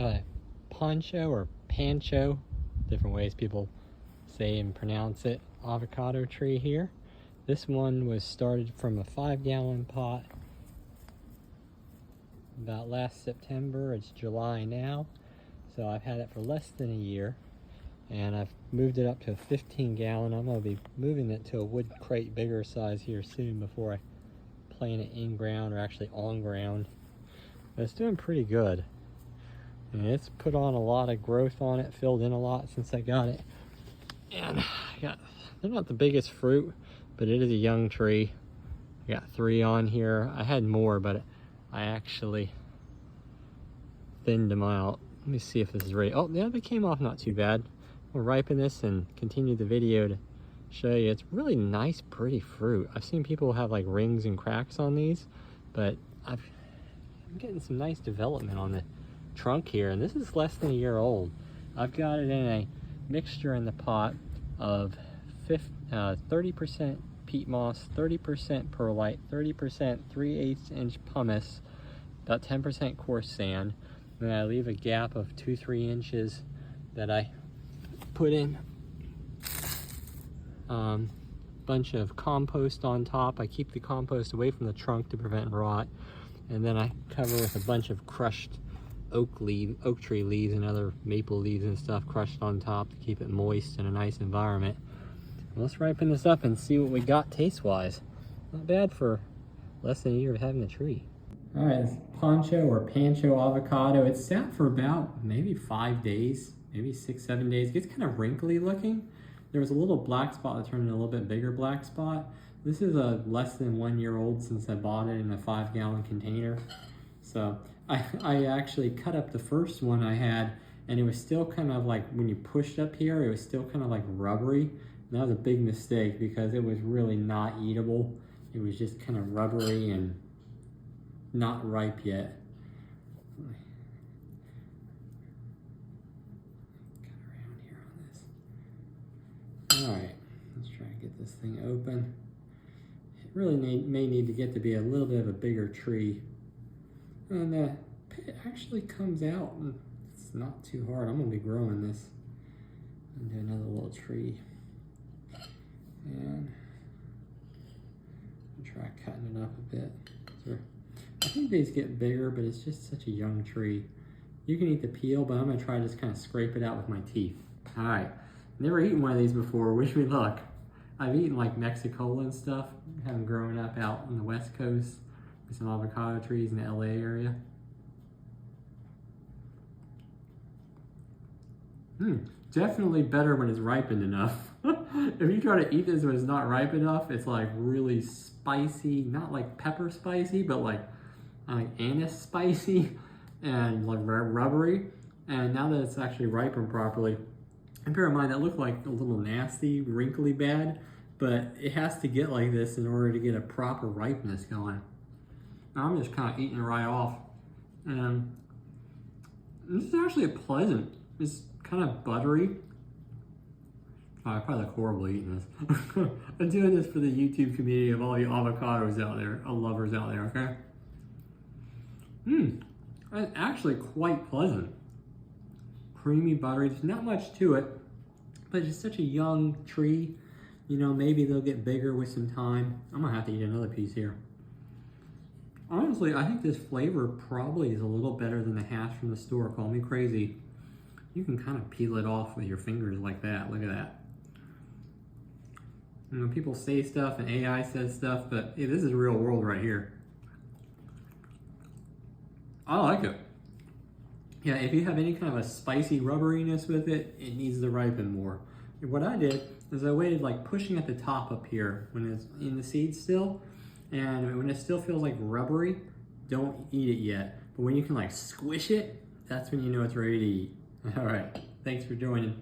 got a Poncho or Pancho, different ways people say and pronounce it, avocado tree here. This one was started from a 5-gallon pot about last September. It's July now, so I've had it for less than a year, and I've moved it up to a 15-gallon. I'm going to be moving it to a wood crate bigger size here soon before I plant it in ground or actually on ground. But it's doing pretty good, and it's put on a lot of growth on it, filled in a lot since I got it. And they're not the biggest fruit, but it is a young tree. I got 3 on here. I had more, but I actually thinned them out. Let me see if this is ready. Oh, yeah, they came off not too bad. We'll ripen this and continue the video to show you. It's really nice, pretty fruit. I've seen people have like rings and cracks on these, but I'm getting some nice development on the trunk here, and this is less than a year old. I've got it in a mixture in the pot of 30% peat moss, 30% perlite, 30% 3/8 inch pumice, about 10% coarse sand. Then I leave a gap of 2-3 inches that I put in bunch of compost on top. I keep the compost away from the trunk to prevent rot, and then I cover with a bunch of crushed oak tree leaves and other maple leaves and stuff crushed on top to keep it moist in a nice environment. Let's ripen this up and see what we got taste-wise. Not bad for less than a year of having the tree. All right, it's Poncho or Pancho avocado. It's sat for about maybe 5 days, maybe 6-7 days. It gets kind of wrinkly looking. There was a little black spot that turned into a little bit bigger black spot. This is a less than 1 year old since I bought it in a 5-gallon container. So I actually cut up the first one I had, and it was still kind of like, when you pushed up here, it was still kind of like rubbery. And that was a big mistake because it was really not eatable. It was just kind of rubbery and not ripe yet. Cut around here on this. All right, let's try and get this thing open. It really may need to get to be a little bit of a bigger tree. And the pit actually comes out, and it's not too hard. I'm gonna be growing this into another little tree. And I'll try cutting it up a bit. So I think these get bigger, but it's just such a young tree. You can eat the peel, but I'm gonna try to just kind of scrape it out with my teeth. All right, never eaten one of these before. Wish me luck. I've eaten like Mexicola and stuff, having grown up out on the West Coast with some avocado trees in the LA area. Definitely better when it's ripened enough. If you try to eat this when it's not ripe enough, it's like really spicy, not like pepper spicy, but like anise spicy and like rubbery. And now that it's actually ripened properly, and bear in mind that looked like a little nasty, wrinkly bad, but it has to get like this in order to get a proper ripeness going. Now I'm just kind of eating it right off. And this is actually pleasant. It's kind of buttery. Oh, I probably look horrible eating this. I'm doing this for the YouTube community of all you avocados out there, lovers out there, okay? It's actually quite pleasant. Creamy, buttery, there's not much to it, but it's such a young tree. You know, maybe they'll get bigger with some time. I'm gonna have to eat another piece here. Honestly, I think this flavor probably is a little better than the hash from the store. Call me crazy. You can kind of peel it off with your fingers like that. Look at that. You know, people say stuff and AI says stuff, but hey, this is real world right here. I like it. Yeah, if you have any kind of a spicy rubberiness with it, it needs to ripen more. What I did is I waited like pushing at the top up here when it's in the seed still, and when it still feels like rubbery, don't eat it yet. But when you can like squish it, that's when you know it's ready to eat. All right, thanks for joining.